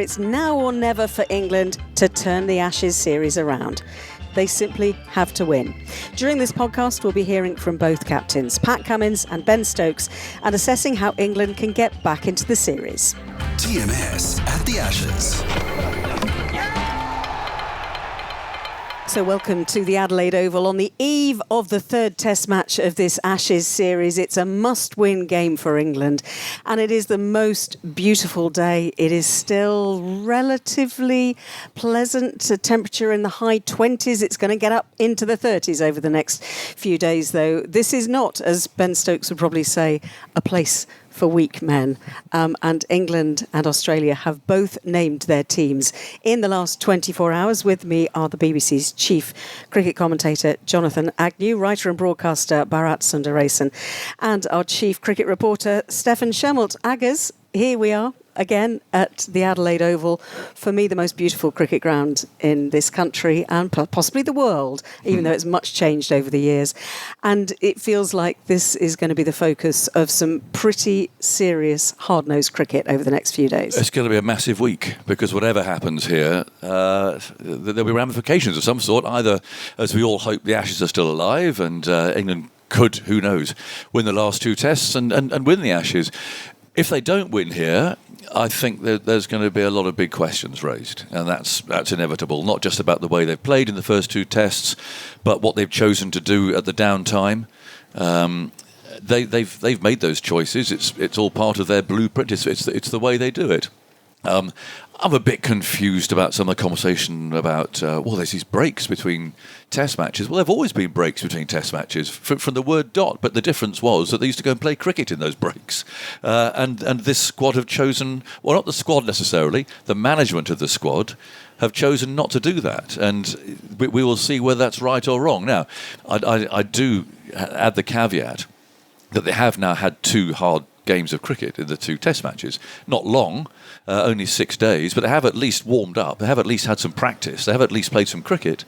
It's now or never for England to turn the Ashes series around. They simply have to win. During this podcast, we'll be hearing from both captains, Pat Cummins and Ben Stokes, and assessing how England can get back into the series. TMS at the Ashes. So welcome to the Adelaide Oval on the eve of the third test match of this Ashes series. It's a must-win game for England, and it is the most beautiful day. It is still relatively pleasant, temperature in the high 20s. It's going to get up into the 30s over the next few days, though. This is not, as Ben Stokes would probably say, a place for weak men. And England and Australia have both named their teams in the last 24 hours. With me are the BBC's chief cricket commentator, Jonathan Agnew, writer and broadcaster, Bharat Sundaresan, and our chief cricket reporter, Stefan Schemmelt. Aggers, here we are again at the Adelaide Oval. For me, the most beautiful cricket ground in this country and possibly the world, even though it's much changed over the years. And it feels like this is going to be the focus of some pretty serious, hard-nosed cricket over the next few days. It's going to be a massive week because whatever happens here, there'll be ramifications of some sort. Either, as we all hope, the Ashes are still alive and England could, who knows, win the last two tests and win the Ashes. If they don't win here, I think that there's going to be a lot of big questions raised, and that's inevitable. Not just about the way they've played in the first two tests, but what they've chosen to do at the downtime. They've made those choices. It's all part of their blueprint. It's the way they do it. I'm a bit confused about some of the conversation about, there's these breaks between test matches. Well, there have always been breaks between test matches from the word dot, but the difference was that they used to go and play cricket in those breaks. And this squad have chosen, well, not the squad necessarily, the management of the squad have chosen not to do that. And we will see whether that's right or wrong. Now, I do add the caveat that they have now had two hard games of cricket in the two test matches. Not long, only 6 days, but they have at least warmed up. They have at least had some practice. They have at least played some cricket.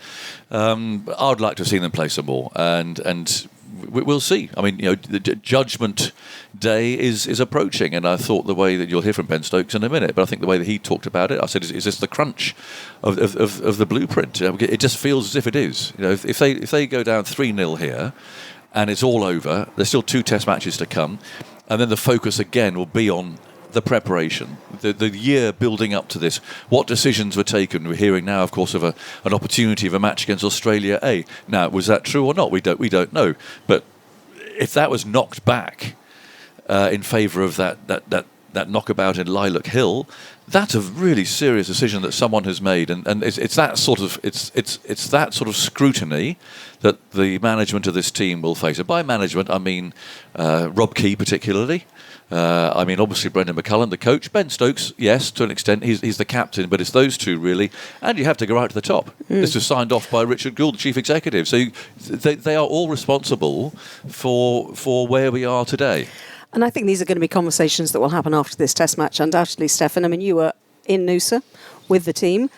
I'd like to have seen them play some more, and we'll see. I mean, the Judgment Day is approaching, and I thought the way that you'll hear from Ben Stokes in a minute, but I think the way that he talked about it, I said, is this the crunch of the blueprint? It just feels as if it is. If they go down 3-0 here, and it's all over, there's still two test matches to come. And then the focus again will be on the preparation, the year building up to this. What decisions were taken? We're hearing now, of course, of an opportunity of a match against Australia A. Now, was that true or not? We don't know. But if that was knocked back in favour of that knockabout in Lilac Hill, that's a really serious decision that someone has made, and it's that sort of scrutiny that the management of this team will face. And by management, I mean Rob Key particularly. I mean, obviously Brendan McCullum, the coach. Ben Stokes, yes, to an extent, he's the captain, but it's those two really. And you have to go right to the top. This was signed off by Richard Gould, the chief executive. So they are all responsible for where we are today. And I think these are going to be conversations that will happen after this test match, undoubtedly, Stefan. I mean, you were in Noosa with the team.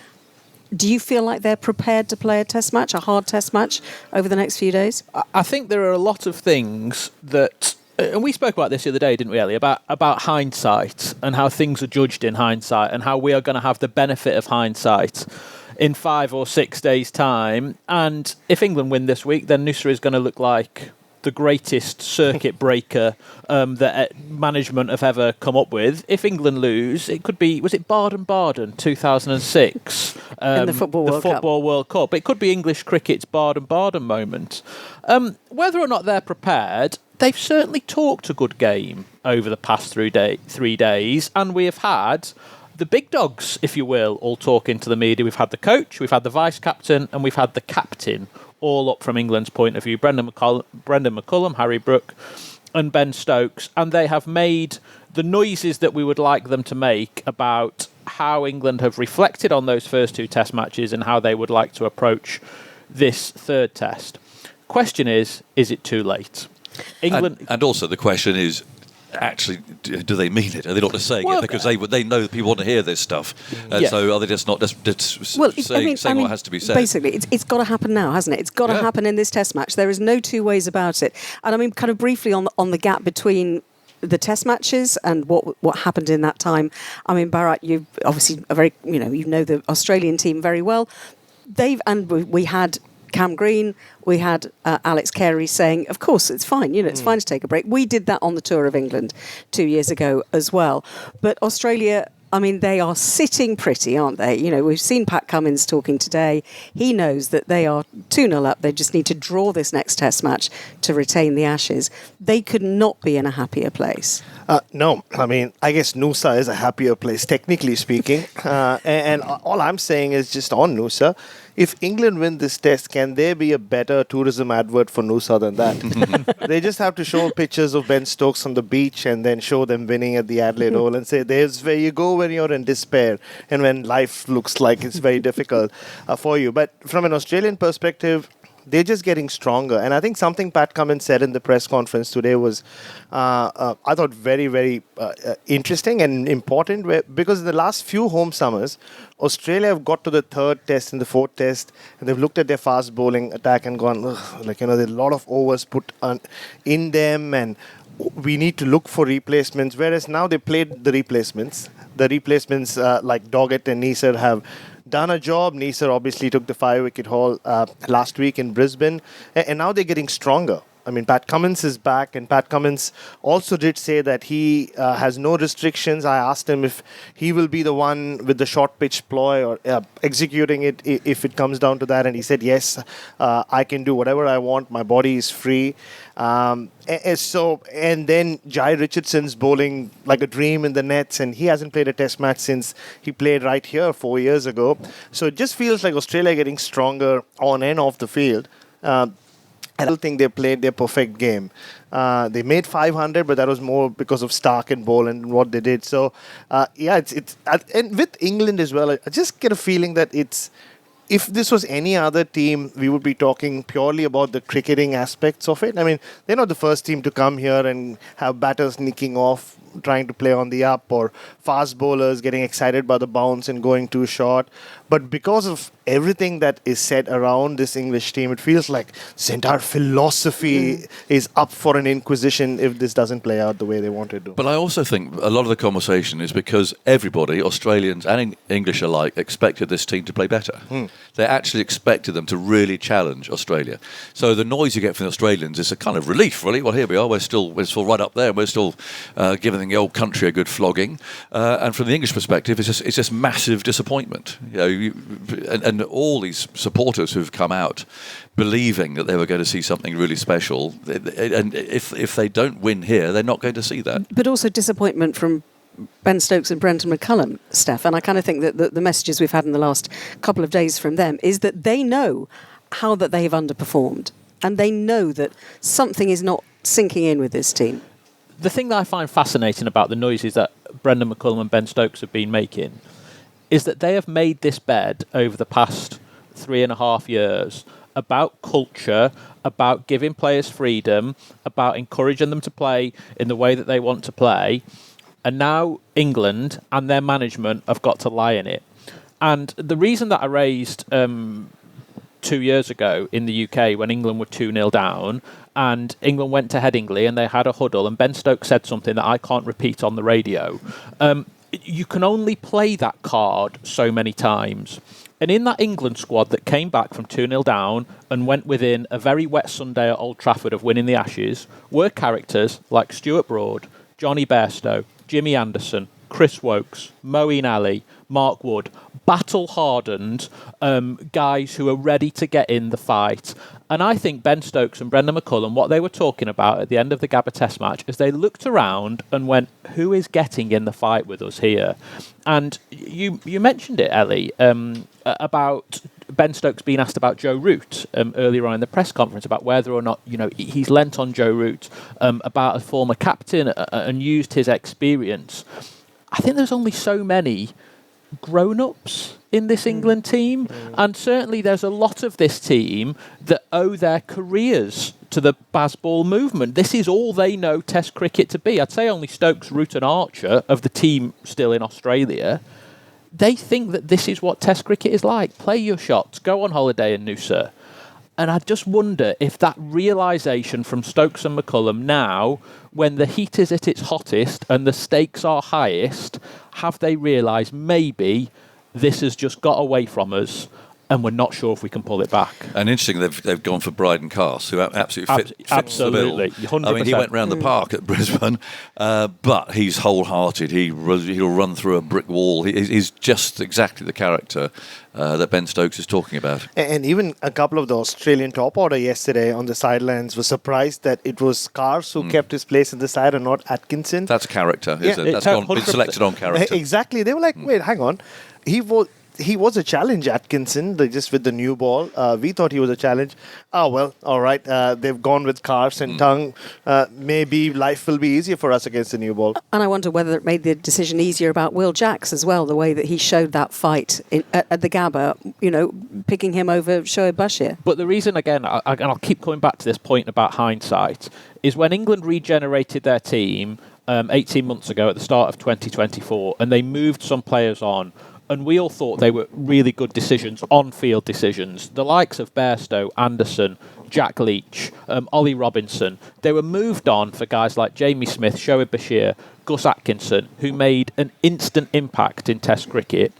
Do you feel like they're prepared to play a test match, a hard test match, over the next few days? I think there are a lot of things that, and we spoke about this the other day, didn't we, Ellie, about hindsight and how things are judged in hindsight and how we are going to have the benefit of hindsight in 5 or 6 days' time. And if England win this week, then Noosa is going to look like the greatest circuit breaker that management have ever come up with. If England lose, it could be, was it Baden-Baden 2006? In the Football World Cup. It could be English cricket's Baden-Baden moment. Whether or not they're prepared, they've certainly talked a good game over the past 3 days, and we have had the big dogs, if you will, all talking to the media. We've had the coach, we've had the vice-captain, and we've had the captain, all up from England's point of view. Brendan McCullum, Harry Brook, and Ben Stokes, and they have made the noises that we would like them to make about how England have reflected on those first two test matches and how they would like to approach this third test. Question is it too late? England, and also the question is, actually, do they mean it? Are they not just saying it because they know that people want to hear this stuff? And so are they just not saying what has to be said? Basically, it's got to happen now, hasn't it? It's got to happen in this test match. There is no two ways about it. And I mean, kind of briefly on the gap between the Test matches and what happened in that time. I mean, Bharat, you obviously are very, you know the Australian team very well. We had Cam Green, we had Alex Carey saying, of course, it's fine, it's fine to take a break. We did that on the Tour of England 2 years ago as well. But Australia, I mean, they are sitting pretty, aren't they? You know, we've seen Pat Cummins talking today. He knows that they are 2-0 up. They just need to draw this next Test match to retain the Ashes. They could not be in a happier place. No, I mean, I guess Noosa is a happier place, technically speaking. And all I'm saying is just on Noosa, if England win this test, can there be a better tourism advert for Noosa than that? They just have to show pictures of Ben Stokes on the beach and then show them winning at the Adelaide Oval and say, there's where you go when you're in despair and when life looks like it's very difficult for you. But from an Australian perspective, they're just getting stronger. And I think something Pat Cummins said in the press conference today was, I thought, very, very interesting and important, because in the last few home summers, Australia have got to the third test and the fourth test, and they've looked at their fast bowling attack and gone, there's a lot of overs put in them, and we need to look for replacements. Whereas now they played the replacements. The replacements like Doggett and Neser have done a job. Neser obviously took the 5-wicket haul last week in Brisbane, and now they're getting stronger. I mean, Pat Cummins is back, and Pat Cummins also did say that he has no restrictions. I asked him if he will be the one with the short pitch ploy or executing it if it comes down to that, and he said, yes, I can do whatever I want. My body is free. And then Jai Richardson's bowling like a dream in the nets, and he hasn't played a test match since he played right here 4 years ago. So it just feels like Australia getting stronger on and off the field. I don't think they played their perfect game. They made 500, but that was more because of Stark and Bowl and what they did. So, and with England as well, I just get a feeling that if this was any other team, we would be talking purely about the cricketing aspects of it. I mean, they're not the first team to come here and have batters sneaking off, trying to play on the up, or fast bowlers getting excited by the bounce and going too short. But because of everything that is said around this English team, it feels like this entire philosophy is up for an inquisition if this doesn't play out the way they want it to. But I also think a lot of the conversation is because everybody, Australians and English alike, expected this team to play better. They actually expected them to really challenge Australia. So the noise you get from the Australians is a kind of relief, really. Well, here we are. We're still right up there. We're still giving the old country a good flogging. And from the English perspective, it's just massive disappointment. And all these supporters who've come out believing that they were going to see something really special, and if they don't win here, they're not going to see that. But also disappointment from Ben Stokes and Brendan McCullum, Steph. And I kind of think that the messages we've had in the last couple of days from them is that they know how that they've underperformed, and they know that something is not sinking in with this team. The thing that I find fascinating about the noises that Brendan McCullum and Ben Stokes have been making is that they have made this bed over the past 3.5 years about culture, about giving players freedom, about encouraging them to play in the way that they want to play. And now England and their management have got to lie in it. And the reason that I raised 2 years ago in the UK when England were 2-0 down and England went to Headingley and they had a huddle and Ben Stokes said something that I can't repeat on the radio. You can only play that card so many times. And in that England squad that came back from 2-0 down and went within a very wet Sunday at Old Trafford of winning the Ashes were characters like Stuart Broad, Johnny Bairstow, Jimmy Anderson, Chris Wokes, Moeen Ali, Mark Wood, battle-hardened guys who are ready to get in the fight. And I think Ben Stokes and Brendan McCullum, what they were talking about at the end of the Gabba Test match is they looked around and went, who is getting in the fight with us here? And you mentioned it, Ellie, about Ben Stokes being asked about Joe Root earlier on in the press conference about whether or not he's lent on Joe Root about a former captain and used his experience. I think there's only so many grown-ups in this England team, and certainly there's a lot of this team that owe their careers to the Bazball movement. This is all they know Test cricket to be. I'd say only Stokes, Root and Archer of the team still in Australia. They think that this is what Test cricket is like. Play your shots, go on holiday in Noosa. And I just wonder if that realisation from Stokes and McCullum now, when the heat is at its hottest and the stakes are highest, have they realised maybe this has just got away from us and we're not sure if we can pull it back? And interesting, they've gone for Bryden Cass, who absolutely fits the bill. 100%. I mean, he went round the park at Brisbane, but he's wholehearted. He'll run through a brick wall. He's just exactly the character that Ben Stokes is talking about. And even a couple of the Australian top order yesterday on the sidelines were surprised that it was Cars who kept his place in the side and not Atkinson. That's character, isn't Yeah, it? That's been selected on character. Exactly. They were like, wait, hang on. He was a challenge, Atkinson, just with the new ball. We thought he was a challenge. Oh, well, all right. They've gone with Cars and Tongue. Maybe life will be easier for us against the new ball. And I wonder whether it made the decision easier about Will Jacks as well, the way that he showed that fight at the Gabba, picking him over Shoaib Bashir. But the reason, again, and I'll keep coming back to this point about hindsight, is when England regenerated their team 18 months ago at the start of 2024, and they moved some players on, and we all thought they were really good decisions, on-field decisions. The likes of Bairstow, Anderson, Jack Leach, Ollie Robinson, they were moved on for guys like Jamie Smith, Shoaib Bashir, Gus Atkinson, who made an instant impact in Test cricket.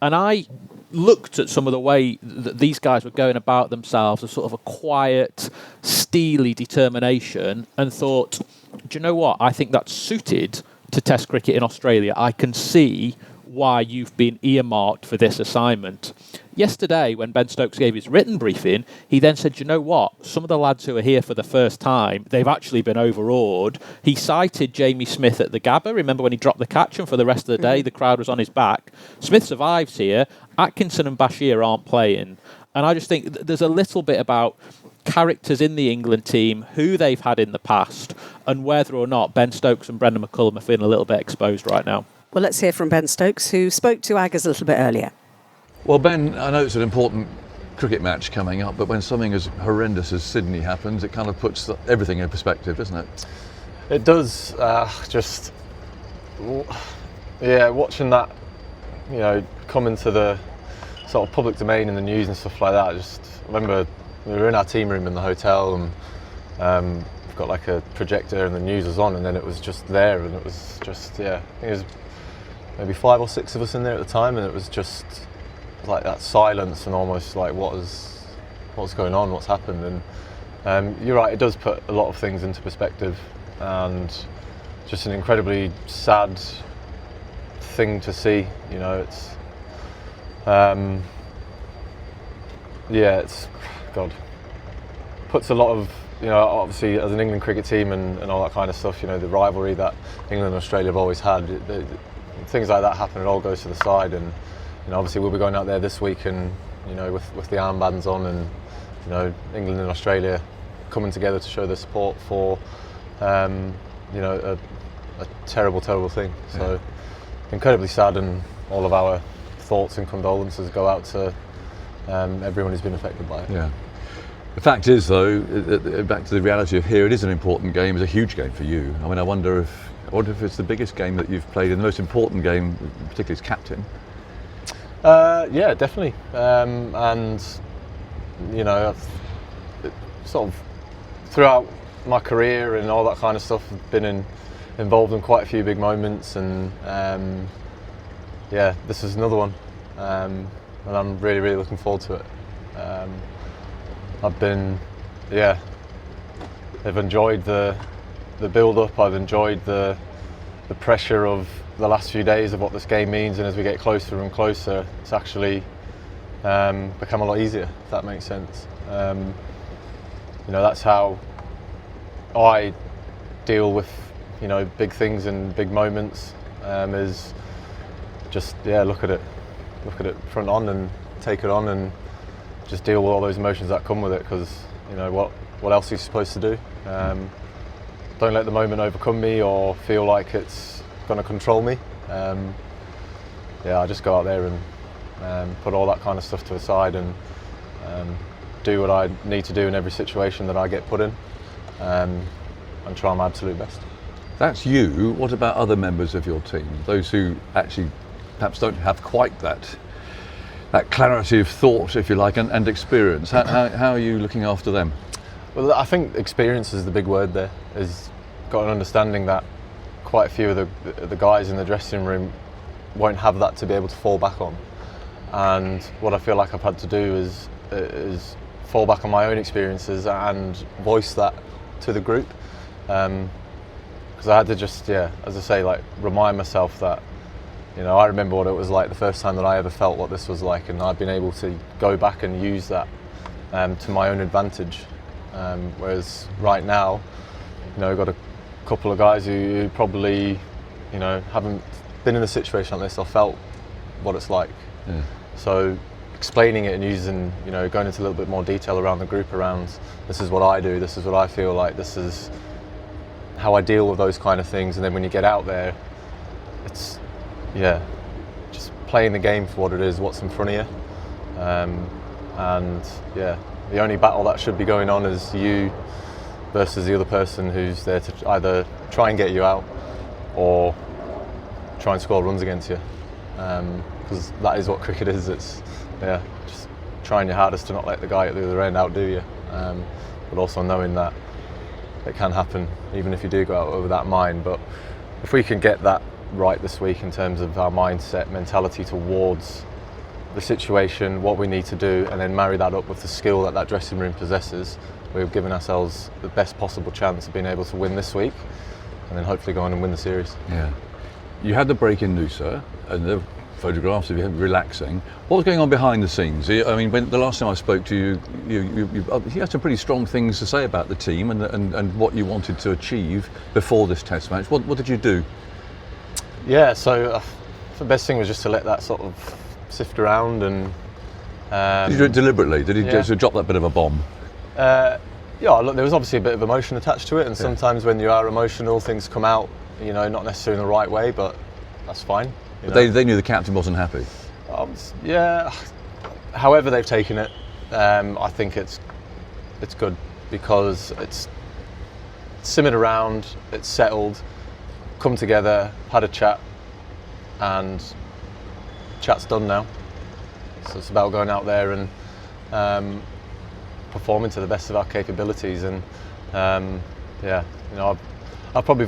And I looked at some of the way that these guys were going about themselves as sort of a quiet, steely determination and thought, do you know what? I think that's suited to Test cricket in Australia. I can see why you've been earmarked for this assignment. Yesterday, when Ben Stokes gave his written briefing, he then said, you know what, some of the lads who are here for the first time, they've actually been overawed. He cited Jamie Smith at the Gabba. Remember when he dropped the catch and for the rest of the day, the crowd was on his back. Smith survives here. Atkinson and Bashir aren't playing. And I just think there's a little bit about characters in the England team, who they've had in the past, and whether or not Ben Stokes and Brendan McCullum are feeling a little bit exposed right now. Well, let's hear from Ben Stokes, who spoke to Aggers a little bit earlier. Well, Ben, I know it's an important cricket match coming up, but when something as horrendous as Sydney happens, it kind of puts everything in perspective, doesn't it? It does. Watching that, come into the sort of public domain in the news and stuff like that. I just remember we were in our team room in the hotel, and we've got like a projector, and the news was on, and then it was just there, and it was just I think it was maybe 5 or 6 of us in there at the time, and it was just like that silence and almost like what's going on, what's happened. And you're right, it does put a lot of things into perspective, and just an incredibly sad thing to see. It's it's God, puts a lot of, obviously as an England cricket team and all that kind of stuff, the rivalry that England and Australia have always had, things like that happen, it all goes to the side. And obviously we'll be going out there this week, and with the armbands on, and England and Australia coming together to show their support for a terrible thing. So incredibly sad, and all of our thoughts and condolences go out to everyone who's been affected by it. Yeah. The fact is, though, back to the reality of here, it is an important game. It's a huge game for you. I mean, I wonder if it's the biggest game that you've played, and the most important game, particularly as captain. Yeah, definitely. And I've sort of throughout my career and all that kind of stuff, I've been involved in quite a few big moments, and this is another one, and I'm really, really looking forward to it. I've enjoyed the build-up. I've enjoyed the pressure of the last few days of what this game means, and as we get closer and closer, it's actually become a lot easier, if that makes sense. That's how I deal with big things and big moments, is just look at it front on and take it on, and just deal with all those emotions that come with it, because what else are you supposed to do? Don't let the moment overcome me or feel like it's going to control me. I just go out there and put all that kind of stuff to the side, and do what I need to do in every situation that I get put in, and try my absolute best. That's you. What about other members of your team? Those who actually perhaps don't have quite that that clarity of thought, if you like, and experience. How are you looking after them? Well, I think experience is the big word there. Is got an understanding that quite a few of the guys in the dressing room won't have that to be able to fall back on. And what I feel like I've had to do is fall back on my own experiences and voice that to the group. Because I had to just, as I say, like remind myself that, I remember what it was like the first time that I ever felt what this was like, and I've been able to go back and use that to my own advantage. Whereas right now, I've got a couple of guys who probably, haven't been in a situation like this or felt what it's like. Yeah. So explaining it and using, going into a little bit more detail around the group around this is what I do, this is what I feel like, this is how I deal with those kind of things. And then when you get out there, it's, just playing the game for what it is, what's in front of you. The only battle that should be going on is you versus the other person who's there to either try and get you out or try and score runs against you. Because that is what cricket is. It's just trying your hardest to not let the guy at the other end outdo you, but also knowing that it can happen even if you do go out over that mind. But if we can get that right this week in terms of our mindset, mentality towards the situation, what we need to do, and then marry that up with the skill that dressing room possesses, we've given ourselves the best possible chance of being able to win this week and then hopefully go on and win the series. Yeah. You had the break in Noosa and the photographs of you relaxing. What was going on behind the scenes? I mean, when the last time I spoke to you, you had some pretty strong things to say about the team and what you wanted to achieve before this test match. What did you do? Yeah, so the best thing was just to let that sort of sift around and... Did you do it deliberately? Did you just drop that bit of a bomb? Look, there was obviously a bit of emotion attached to it, and sometimes when you are emotional, things come out, not necessarily in the right way, but that's fine. But they knew the captain wasn't happy. However they've taken it, I think it's good because it's simmered around, it's settled, come together, had a chat, and chat's done now. So it's about going out there and performing to the best of our capabilities. And I've probably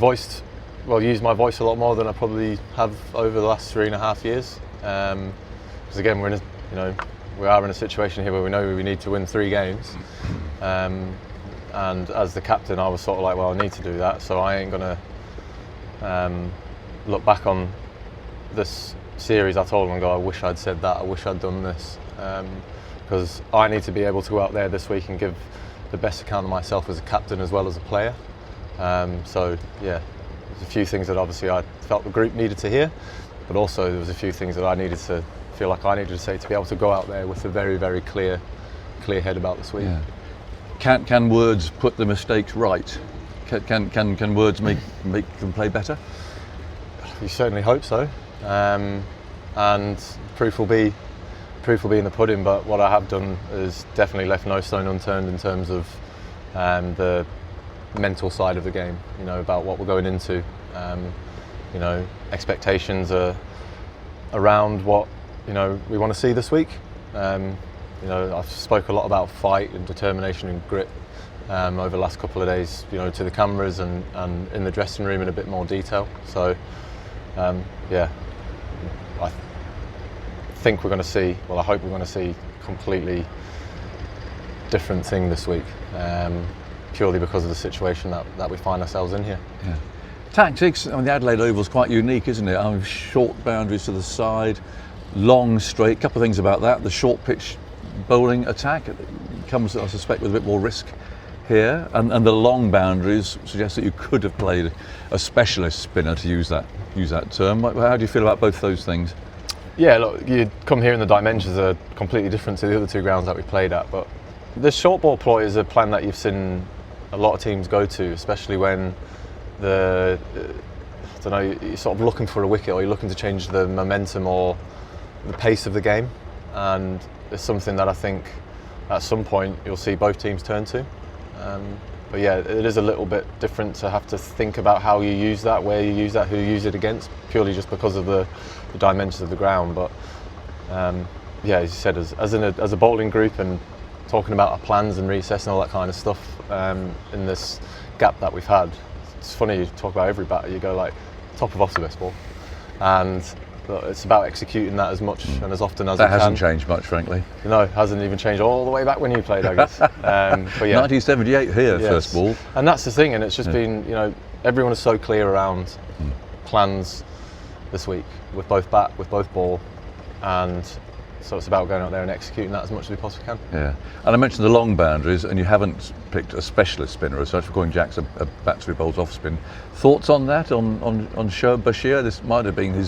used my voice a lot more than I probably have over the last 3.5 years. Because again, we are in a situation here where we know we need to win 3 games. And as the captain, I was sort of like, well, I need to do that, so I ain't gonna look back on this series. I told them, I wish I'd said that, I wish I'd done this, because I need to be able to go out there this week and give the best account of myself as a captain as well as a player. There's a few things that obviously I felt the group needed to hear, but also there was a few things that I needed to feel like I needed to say to be able to go out there with a very, very clear head about this week. Yeah. Can words put the mistakes right? Can words make them play better? You certainly hope so, and proof will be in the pudding. But what I have done is definitely left no stone unturned in terms of the mental side of the game. About what we're going into. Expectations are around what we want to see this week. I've spoke a lot about fight and determination and grit over the last couple of days, to the cameras and in the dressing room in a bit more detail. So, I think we're going to see, I hope we're going to see completely different thing this week, purely because of the situation that we find ourselves in here. Yeah. Tactics, the Adelaide Oval is quite unique, isn't it? Short boundaries to the side, long straight, couple of things about that. The short pitch bowling attack comes, I suspect, with a bit more risk here, and the long boundaries suggest that you could have played a specialist spinner, to use that term. How do you feel about both those things? Yeah, look, you come here and the dimensions are completely different to the other 2 grounds that we played at, but the short ball ploy is a plan that you've seen a lot of teams go to, especially when you're sort of looking for a wicket, or you're looking to change the momentum or the pace of the game, and it's something that I think at some point you'll see both teams turn to. But yeah, it is a little bit different to have to think about how you use that, where you use that, who you use it against, purely just because of the dimensions of the ground. But yeah, as you said, as a bowling group and talking about our plans and recess and all that kind of stuff in this gap that we've had. It's funny, you talk about every batter, you go like, top of off's the best ball. And it's about executing that as much and as often as That we can. hasn't changed much, frankly. No, it hasn't even changed all the way back when you played, I guess. But yeah. 1978 here, Yes. first ball. And that's the thing, and it's just been, everyone is so clear around plans this week with both bat, with both ball, and so it's about going out there and executing that as much as we possibly can. Yeah, and I mentioned the long boundaries, and you haven't picked a specialist spinner as such for calling Jack's a batsman who bowls off spin. Thoughts on that, on Shoaib Bashir? This might have been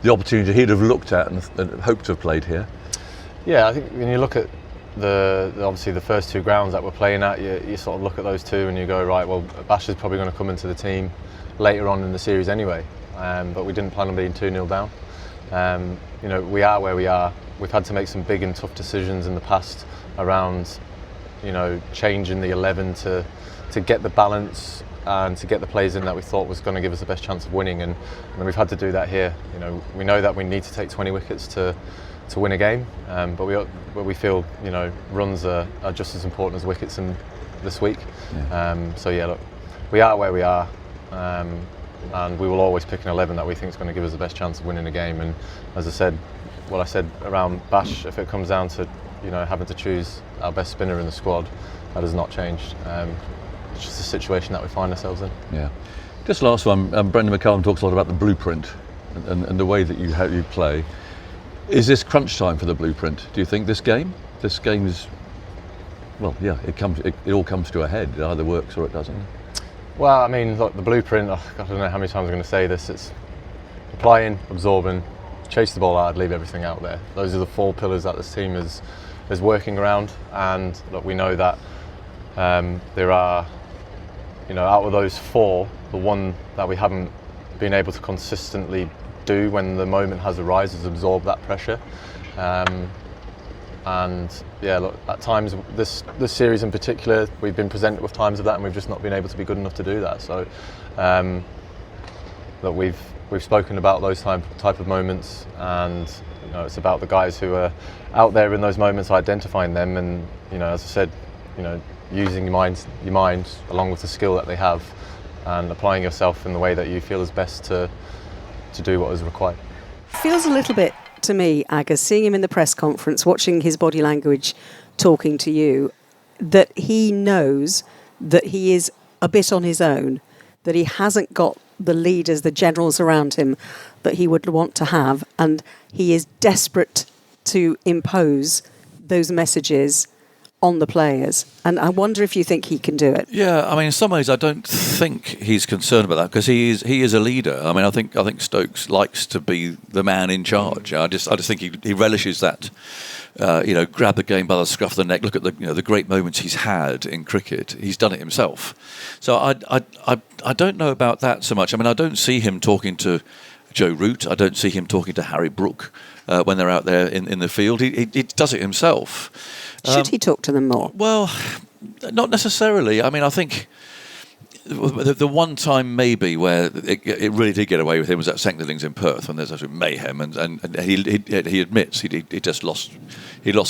the opportunity he'd have looked at and hoped to have played here. Yeah, I think when you look at obviously the first two grounds that we're playing at, you sort of look at those two and you go, right, well, Bash is probably going to come into the team later on in the series anyway, but we didn't plan on being 2-0 down. We are where we are. We've had to make some big and tough decisions in the past around, changing the 11 to get the balance and to get the players in that we thought was going to give us the best chance of winning, and we've had to do that here. We know that we need to take 20 wickets to win a game, but we feel runs are just as important as wickets in this week. Yeah. Look, we are where we are, and we will always pick an 11 that we think is going to give us the best chance of winning a game. And as I said, what I said around Bash, if it comes down to having to choose our best spinner in the squad, that has not changed. It's just a situation that we find ourselves in. Yeah. Just last one, Brendan McCullum talks a lot about the blueprint and the way that how you play. Is this crunch time for the blueprint? Do you think this game? This game is, well, yeah, it all comes to a head. It either works or it doesn't. Well, I mean, look, the blueprint, I don't know how many times I'm going to say this, it's applying, absorbing, chase the ball hard, leave everything out there. Those are the 4 pillars that this team is working around, and look, we know that there are, out of those 4, the one that we haven't been able to consistently do when the moment has arisen is absorb that pressure. And yeah, look, at times this series in particular, we've been presented with times of that, and we've just not been able to be good enough to do that. So, look, we've spoken about those type of moments, and it's about the guys who are out there in those moments, identifying them, and as I said, using your mind along with the skill that they have, and applying yourself in the way that you feel is best to do what is required. Feels a little bit to me, Agus, seeing him in the press conference, watching his body language, talking to you, that he knows that he is a bit on his own, that he hasn't got the leaders, the generals around him that he would want to have, and he is desperate to impose those messages on the players. And I wonder if you think he can do it. Yeah, I mean, in some ways, I don't think he's concerned about that because he is a leader. I mean, I think Stokes likes to be the man in charge. I just think he relishes that. Grab the game by the scruff of the neck. Look at the great moments he's had in cricket. He's done it himself. So I don't know about that so much. I mean, I don't see him talking to Joe Root. I don't see him talking to Harry Brook when they're out there in the field. He does it himself. Should he talk to them more? Well, not necessarily. I mean, I think the one time maybe where it really did get away with him was at St Leonard's in Perth when there's actually mayhem, and he admits he just lost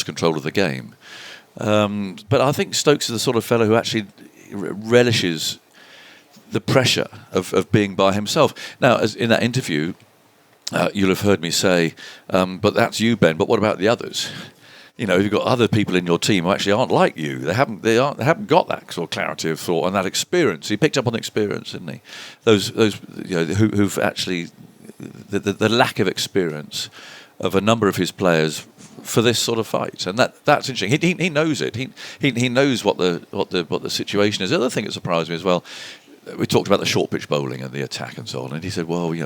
control of the game. But I think Stokes is the sort of fellow who actually relishes the pressure of being by himself. Now, as in that interview, you'll have heard me say, but that's you, Ben, but what about the others? You've got other people in your team who actually aren't like you. They haven't got that sort of clarity of thought and that experience. He picked up on experience, didn't he? Those who've actually the lack of experience of a number of his players for this sort of fight, and that's interesting. He knows it. He knows what the situation is. The other thing that surprised me as well, we talked about the short pitch bowling and the attack and so on, and he said, well, we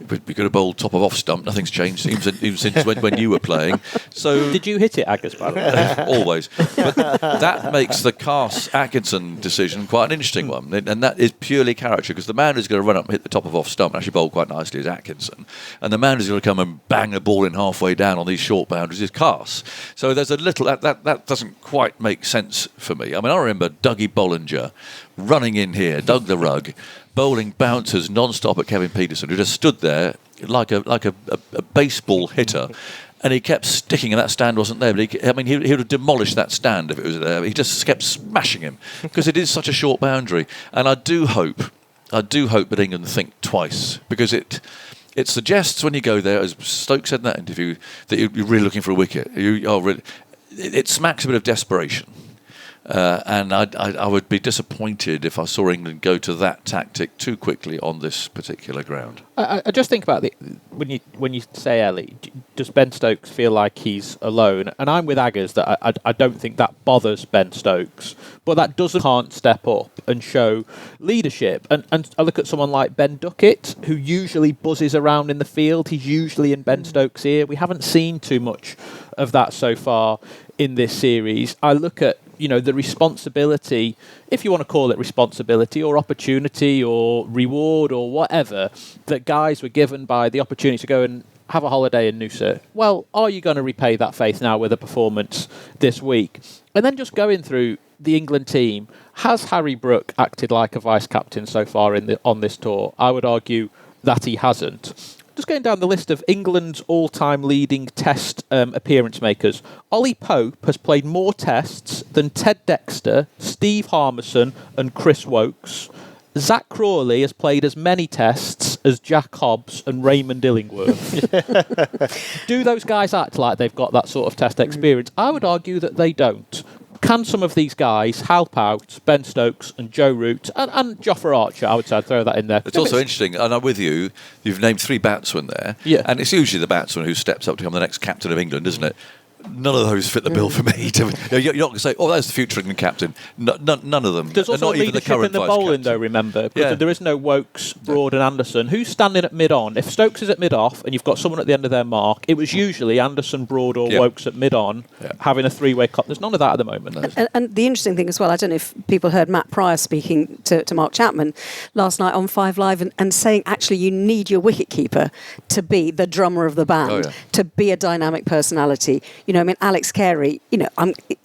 could have bowled top of off stump. Nothing's changed even since when you were playing. So did you hit it, Agus, by the way? Always. But that makes the Carse-Atkinson decision quite an interesting one, and that is purely character, because the man who's going to run up and hit the top of off stump and actually bowl quite nicely is Atkinson, and the man who's going to come and bang the ball in halfway down on these short boundaries is Carse. So there's a little that doesn't quite make sense for me. I mean, I remember Dougie Bollinger running in here, dug the rug, bowling bouncers non-stop at Kevin Peterson, who just stood there like a baseball hitter And he kept sticking, and that stand wasn't there. But he would have demolished that stand if it was there. He just kept smashing him because it is such a short boundary. And I do hope that England think twice, because it suggests when you go there, as Stokes said in that interview, that you're really looking for a wicket. It smacks a bit of desperation. And I would be disappointed if I saw England go to that tactic too quickly on this particular ground. I just think about when you say Ellie, does Ben Stokes feel like he's alone? And I'm with Aggers that I don't think that bothers Ben Stokes, but that can't step up and show leadership. And I look at someone like Ben Duckett, who usually buzzes around in the field. He's usually in Ben Stokes' ear. We haven't seen too much of that so far in this series. I look at the responsibility, if you want to call it responsibility or opportunity or reward or whatever, that guys were given by the opportunity to go and have a holiday in Noosa. Well, are you going to repay that faith now with a performance this week? And then just going through the England team, has Harry Brook acted like a vice-captain so far on this tour? I would argue that he hasn't. Just going down the list of England's all-time leading test appearance makers, Ollie Pope has played more tests than Ted Dexter, Steve Harmison and Chris Wokes. Zach Crawley has played as many tests as Jack Hobbs and Raymond Illingworth. Do those guys act like they've got that sort of test experience? I would argue that they don't. Can some of these guys help out Ben Stokes and Joe Root and Jofra Archer? I would say I'd throw that in there. It's also interesting, and I'm with you, you've named 3 batsmen there, and it's usually the batsman who steps up to become the next captain of England, isn't it? None of those fit the bill for me. You're not going to say, "Oh, that's the future England captain." None of them. There's also not even the leadership current in the vice bowling, captain. though. Remember, because there is no Wokes, Broad, and Anderson. Who's standing at mid-on? If Stokes is at mid-off and you've got someone at the end of their mark, it was usually Anderson, Broad, or Wokes at mid-on having a 3-way cut. There's none of that at the moment. And the interesting thing as well, I don't know if people heard Matt Pryor speaking to Mark Chapman last night on 5 Live and saying actually you need your wicketkeeper to be the drummer of the band, to be a dynamic personality. Alex Carey,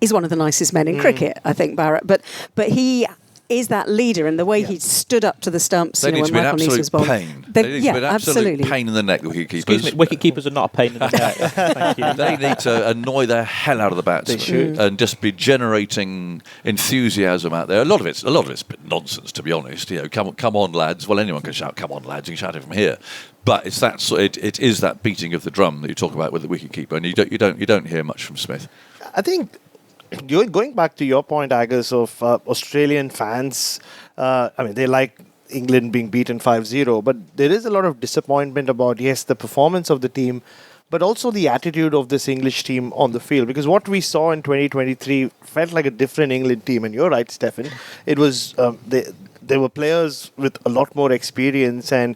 is one of the nicest men in cricket, I think, Barrett. But he is that leader, and the way he stood up to the stumps. They need to be an absolute pain. They need to be an absolute absolutely. pain in the neck, the wicketkeepers. Excuse me, wicketkeepers are not a pain in the neck. Thank you. They need to annoy the hell out of the batsmen and just be generating enthusiasm out there. A lot of it's a bit nonsense, to be honest. Come on, lads. Well, anyone can shout, "Come on, lads!" You can shout it from here. But it's that it is that beating of the drum that you talk about with the wicketkeeper, and you don't hear much from Smith. I think going back to your point, Aggers, of Australian fans, they like England being beaten 5-0, but there is a lot of disappointment about, the performance of the team, but also the attitude of this English team on the field. Because what we saw in 2023 felt like a different England team. And you're right, Stefan. It was there were players with a lot more experience and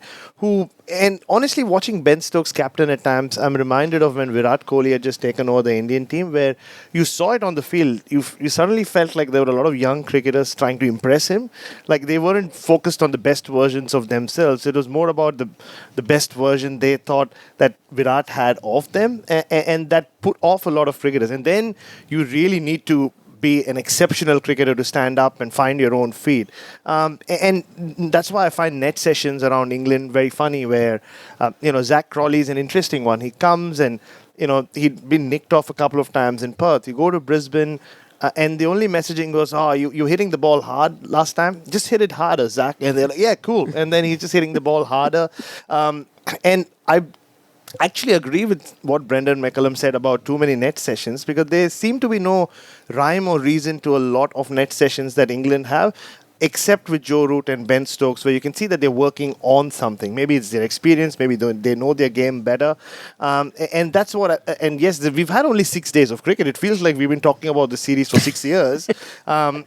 honestly, watching Ben Stokes captain at times, I'm reminded of when Virat Kohli had just taken over the Indian team, where you saw it on the field. You suddenly felt like there were a lot of young cricketers trying to impress him. Like they weren't focused on the best versions of themselves. It was more about the best version they thought that Virat had of them, and that put off a lot of cricketers. And then you really need to be an exceptional cricketer to stand up and find your own feet. And that's why I find net sessions around England very funny, where, Zach Crawley is an interesting one. He comes and, he'd been nicked off a couple of times in Perth. You go to Brisbane, and the only messaging goes, you're hitting the ball hard last time? Just hit it harder, Zach. And they're like, yeah, cool. And then he's just hitting the ball harder. And I actually agree with what Brendan McCullum said about too many net sessions, because there seem to be no rhyme or reason to a lot of net sessions that England have, except with Joe Root and Ben Stokes, where you can see that they're working on something. Maybe it's their experience, maybe they know their game better. And that's what, we've had only 6 days of cricket. It feels like we've been talking about the series for 6 years. And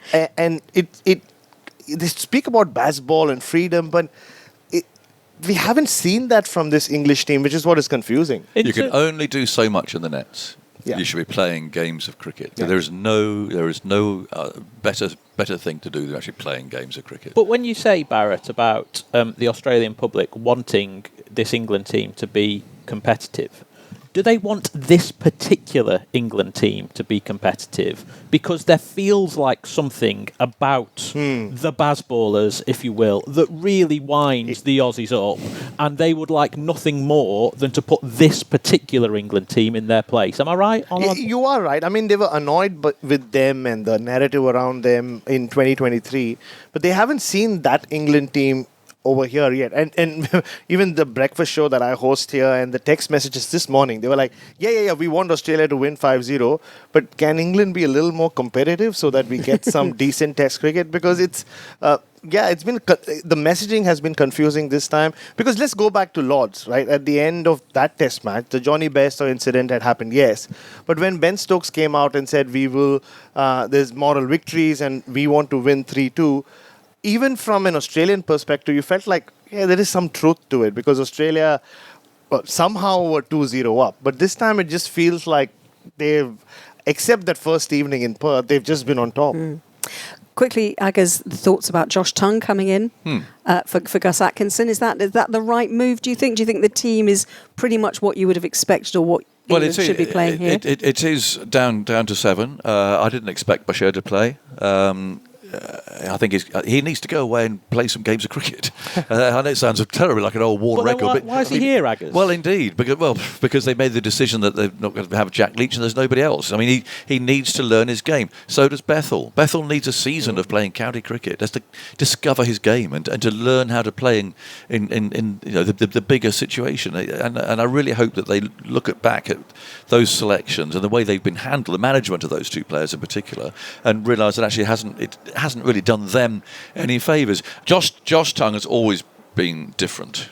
they speak about baseball and freedom, but we haven't seen that from this English team, which is what is confusing. You can only do so much in the nets. Yeah. You should be playing games of cricket. Yeah. There is no better thing to do than actually playing games of cricket. But when you say, Barrett, about the Australian public wanting this England team to be competitive, do they want this particular England team to be competitive? Because there feels like something about the Bazballers, if you will, that really winds the Aussies up, and they would like nothing more than to put this particular England team in their place. Am I right? You are right. I mean, they were annoyed with them and the narrative around them in 2023, but they haven't seen that England team over here yet. And even the breakfast show that I host here and the text messages this morning, they were like, yeah, we want Australia to win 5-0, but can England be a little more competitive so that we get some decent test cricket? Because it's been the messaging has been confusing this time. Because let's go back to Lord's, right? At the end of that test match, the Johnny Bairstow incident had happened, yes. But when Ben Stokes came out and said, there's moral victories and we want to win 3-2, even from an Australian perspective, you felt like, there is some truth to it, because Australia somehow were 2-0 up. But this time it just feels like except that first evening in Perth, they've just been on top. Quickly, Aggar's thoughts about Josh Tongue coming in for Gus Atkinson. Is that the right move, do you think? Do you think the team is pretty much what you would have expected or what England should be playing here? It is down to 7. I didn't expect Bashir to play. I think he needs to go away and play some games of cricket. I know it sounds terribly like an old war record. Why is he here, Aggers? Well, indeed, because they made the decision that they're not going to have Jack Leach and there's nobody else. I mean, he needs to learn his game. So does Bethel. Bethel needs a season of playing county cricket just to discover his game and to learn how to play in the bigger situation. And I really hope that they look back at those selections and the way they've been handled, the management of those two players in particular, and realise that actually it hasn't really done them any favours. Josh Tongue has always been different.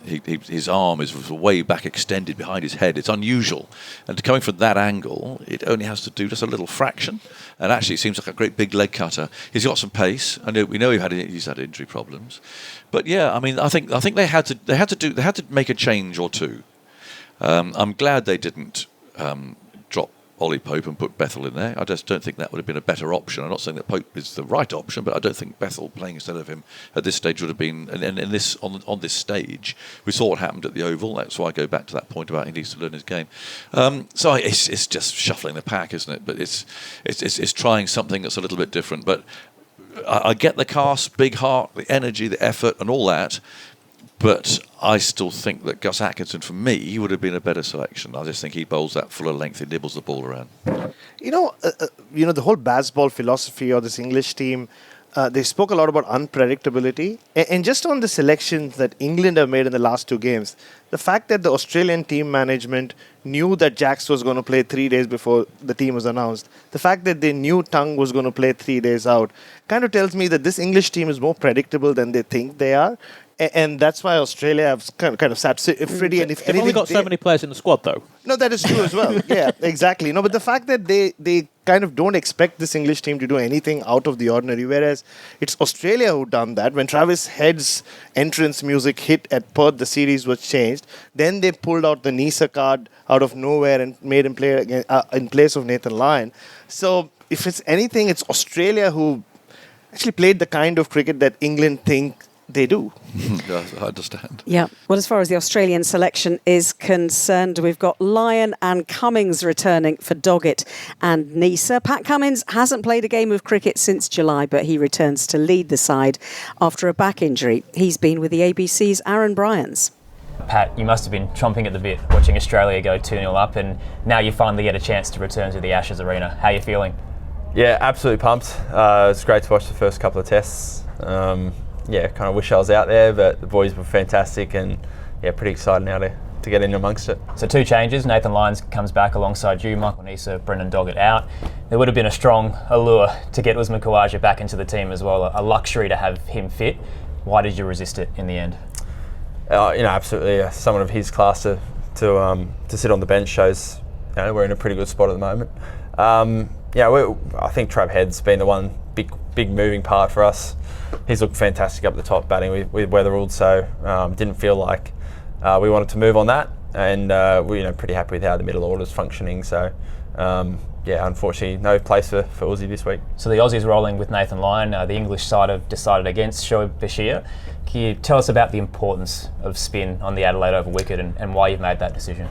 His arm is way back extended behind his head. It's unusual, and coming from that angle, it only has to do just a little fraction. And actually, it seems like a great big leg cutter. He's got some pace. We know he's had injury problems, but yeah, I mean, I think they had to make a change or two. I'm glad they didn't drop Ollie Pope and put Bethel in there. I just don't think that would have been a better option. I'm not saying that Pope is the right option, but I don't think Bethel playing instead of him at this stage would have been. And on this stage, we saw what happened at the Oval. That's why I go back to that point about he needs to learn his game. So it's just shuffling the pack, isn't it? But it's trying something that's a little bit different. But I get the cast, big heart, the energy, the effort, and all that. But I still think that Gus Atkinson, for me, he would have been a better selection. I just think he bowls that fuller length, he nibbles the ball around. The whole Bazball philosophy of this English team, they spoke a lot about unpredictability. And just on the selections that England have made in the last 2 games, the fact that the Australian team management knew that Jax was going to play 3 days before the team was announced, the fact that they knew Tongue was going to play 3 days out, kind of tells me that this English team is more predictable than they think they are. And that's why Australia have kind of sat pretty. And if they've only got so many players in the squad, though. No, that is true as well. Yeah, exactly. No, but the fact that they kind of don't expect this English team to do anything out of the ordinary, whereas it's Australia who done that. When Travis Head's entrance music hit at Perth, the series was changed. Then they pulled out the Nisa card out of nowhere and made him play again, in place of Nathan Lyon. So if it's anything, it's Australia who actually played the kind of cricket that England think they do. I understand. Yeah. Well, as far as the Australian selection is concerned, we've got Lyon and Cummings returning for Doggett and Nisa. Pat Cummins hasn't played a game of cricket since July, but he returns to lead the side after a back injury. He's been with the ABC's Aaron Bryans. Pat, you must have been chomping at the bit watching Australia go 2-0 up, and now you finally get a chance to return to the Ashes arena. How are you feeling? Yeah, absolutely pumped. It's great to watch the first couple of tests. Kind of wish I was out there, but the boys were fantastic, and pretty excited now to get in amongst it. So 2 changes. Nathan Lyons comes back alongside you, Michael Nisa, Brendan Doggett out. There would have been a strong allure to get Usman Khawaja back into the team as well, a luxury to have him fit. Why did you resist it in the end? Absolutely. Someone of his class to sit on the bench shows we're in a pretty good spot at the moment. I think Trav Head's been the one big moving part for us. He's looked fantastic up the top batting with Weatherald, so didn't feel like we wanted to move on that, and we're pretty happy with how the middle order's functioning. So unfortunately, no place for Aussie this week. So the Aussies rolling with Nathan Lyon. The English side have decided against Shoaib Bashir. Can you tell us about the importance of spin on the Adelaide Oval wicket and why you've made that decision?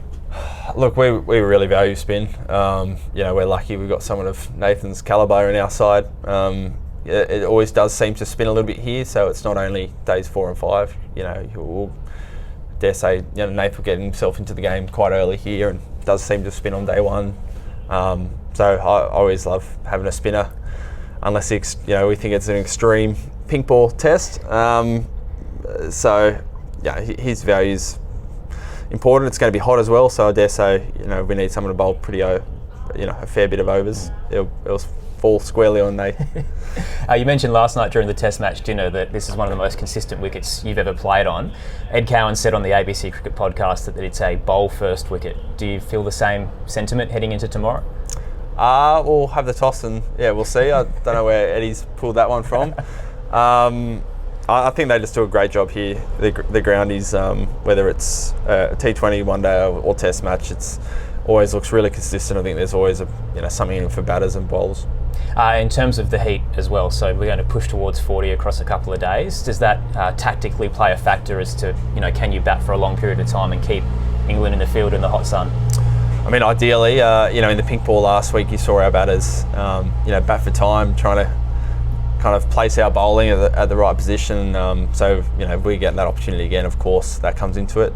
Look, we really value spin. We're lucky we've got someone of Nathan's calibre on our side. It always does seem to spin a little bit here, so it's not only days 4 and 5. We'll dare say, Nathan will get himself into the game quite early here, and does seem to spin on day 1. So I always love having a spinner, unless we think it's an extreme pink ball test. His value's important. It's going to be hot as well, so I dare say, we need someone to bowl pretty, a fair bit of overs. It'll fall squarely on Nathan. You mentioned last night during the Test match dinner that this is one of the most consistent wickets you've ever played on. Ed Cowan said on the ABC Cricket podcast that it's a bowl first wicket. Do you feel the same sentiment heading into tomorrow? We'll have the toss and we'll see. I don't know where Eddie's pulled that one from. I think they just do a great job here. The groundies, whether it's a T20, one day or Test match, it's always looks really consistent. I think there's always something in for batters and bowlers. In terms of the heat as well, so we're going to push towards 40 across a couple of days. Does that tactically play a factor as to can you bat for a long period of time and keep England in the field in the hot sun? I mean, ideally, in the pink ball last week, you saw our batters, bat for time, trying to kind of place our bowling at the right position. If we get that opportunity again, of course, that comes into it.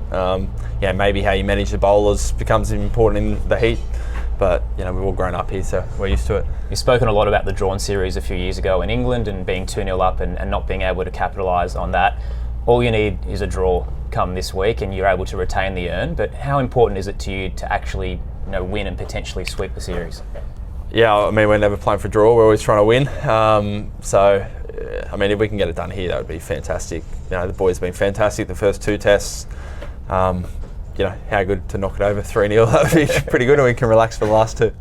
Maybe how you manage the bowlers becomes important in the heat. But, we've all grown up here, so we're used to it. You've spoken a lot about the drawn series a few years ago in England and being 2-0 up and not being able to capitalise on that. All you need is a draw come this week and you're able to retain the earn. But how important is it to you to actually win and potentially sweep the series? Yeah, I mean, we're never playing for a draw. We're always trying to win. If we can get it done here, that would be fantastic. The boys have been fantastic the first 2 tests. How good to knock it over 3-0. That would be pretty good, and we can relax for the last 2.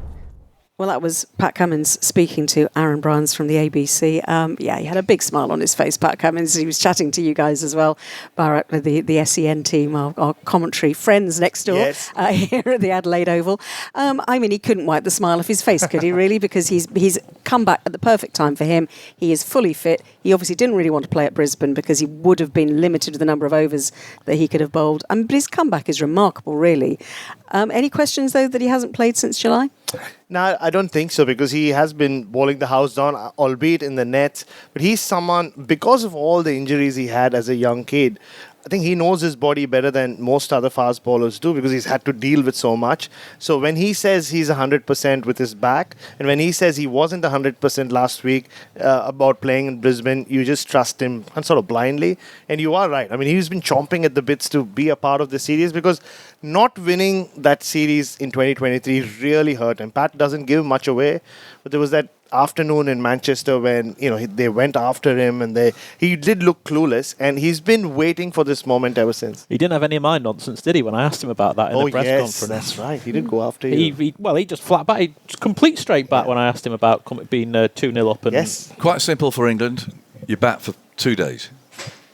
Well, that was Pat Cummins speaking to Aaron Bryans from the ABC. He had a big smile on his face, Pat Cummins. He was chatting to you guys as well, Bharat, with the SEN team, our commentary friends next door, yes. Here at the Adelaide Oval. He couldn't wipe the smile off his face, could he, really? Because he's come back at the perfect time for him. He is fully fit. He obviously didn't really want to play at Brisbane because he would have been limited to the number of overs that he could have bowled. But his comeback is remarkable, really. Any questions, though, that he hasn't played since July? No, I don't think so, because he has been bowling the house down, albeit in the nets. But he's someone, because of all the injuries he had as a young kid, I think he knows his body better than most other fast bowlers do, because he's had to deal with so much. So when he says he's 100% with his back, and when he says he wasn't 100% last week about playing in Brisbane, you just trust him and sort of blindly. And you are right. I mean, he's been chomping at the bits to be a part of the series, because not winning that series in 2023 really hurt him. Pat doesn't give much away, but there was that afternoon in Manchester when they went after him and he did look clueless, and he's been waiting for this moment ever since. He didn't have any of my nonsense, did he, when I asked him about that in the press conference? That's right. He did go after you. He just flat bat. He complete straight bat when I asked him about being 2-0 up. And Yes. Quite simple for England. You bat for 2 days.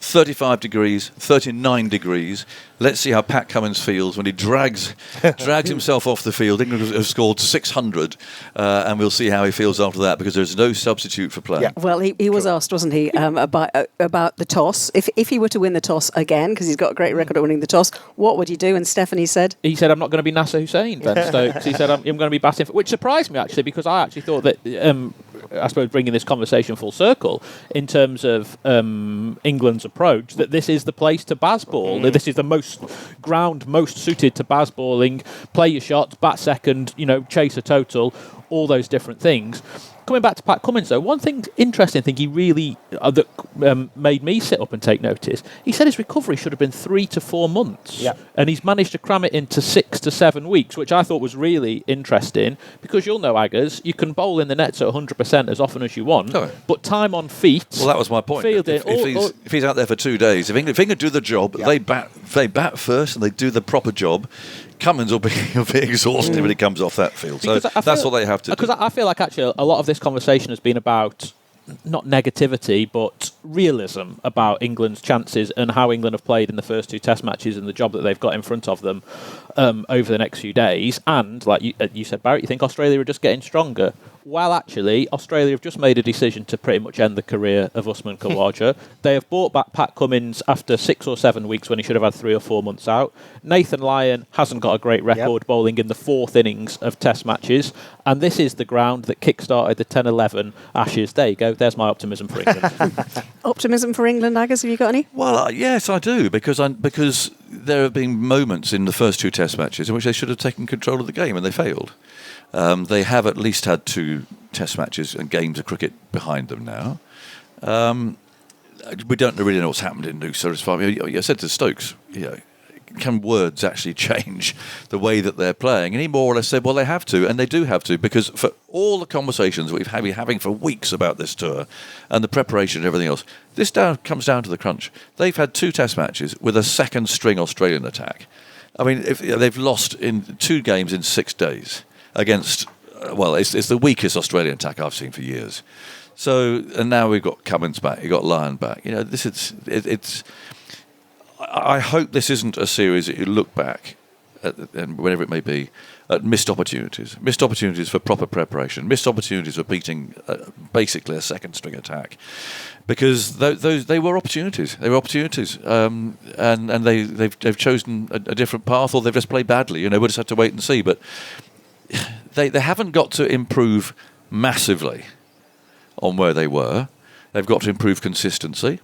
35 degrees, 39 degrees. Let's see how Pat Cummins feels when he drags himself off the field. England have scored 600, and we'll see how he feels after that, because there's no substitute for playing. Yeah. Well, he was asked, wasn't he, about the toss. If he were to win the toss again, because he's got a great record at winning the toss, what would he do? And Stephanie said... He said, I'm not going to be Nasser Hussain, Ben Stokes. He said, I'm going to be batting, which surprised me, actually, because I actually thought that... I suppose bringing this conversation full circle in terms of England's approach, that this is the place to basball. This is the ground most suited to basballing. Play your shots, bat second, chase a total, all those different things. Coming back to Pat Cummins, though, one interesting thing he really that made me sit up and take notice. He said his recovery should have been 3 to 4 months, and he's managed to cram it into 6 to 7 weeks, which I thought was really interesting, because you'll know, Aggers, you can bowl in the nets at 100% as often as you want, but time on feet. Well, that was my point. Fielding, if he's out there for 2 days, if England do the job, they bat first and they do the proper job. Cummins will be exhausted when he comes off that field. So that's what they have to do. Because I feel like actually a lot of this conversation has been about not negativity, but realism about England's chances and how England have played in the first 2 Test matches and the job that they've got in front of them over the next few days. And, like you said, Barrett, you think Australia are just getting stronger. Well, actually, Australia have just made a decision to pretty much end the career of Usman Khawaja. They have brought back Pat Cummins after 6 or 7 weeks when he should have had 3 or 4 months out. Nathan Lyon hasn't got a great record bowling in the 4th innings of Test matches. And this is the ground that kick-started the 10-11 Ashes. There you go. There's my optimism for England. Optimism for England, Agus, have you got any? Well, yes, I do, because there have been moments in the first 2 Test matches in which they should have taken control of the game and they failed. They have at least had 2 Test matches and games of cricket behind them now. We don't really know what's happened in Noosa as far. I said to Stokes, can words actually change the way that they're playing? And he more or less said, well, they have to, and they do have to, because for all the conversations we've been having for weeks about this tour and the preparation and everything else, this comes down to the crunch. They've had 2 Test matches with a second-string Australian attack. I mean, they've lost in 2 games in 6 days against, it's the weakest Australian attack I've seen for years. So, and now we've got Cummins back, you've got Lyon back. It's. I hope this isn't a series that you look back at, and whenever it may be, at missed opportunities for proper preparation, missed opportunities for beating basically a second-string attack, because they were opportunities. They were opportunities, and they've chosen a different path, or they've just played badly. We'll just have to wait and see. But they haven't got to improve massively on where they were. They've got to improve consistency.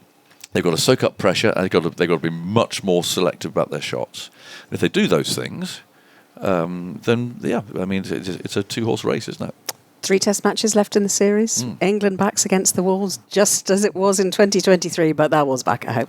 They've got to soak up pressure, and they've got to be much more selective about their shots. And if they do those things, then it's a 2-horse race, isn't it? 3 Test matches left in the series. England backs against the walls, just as it was in 2023, but that was back at home.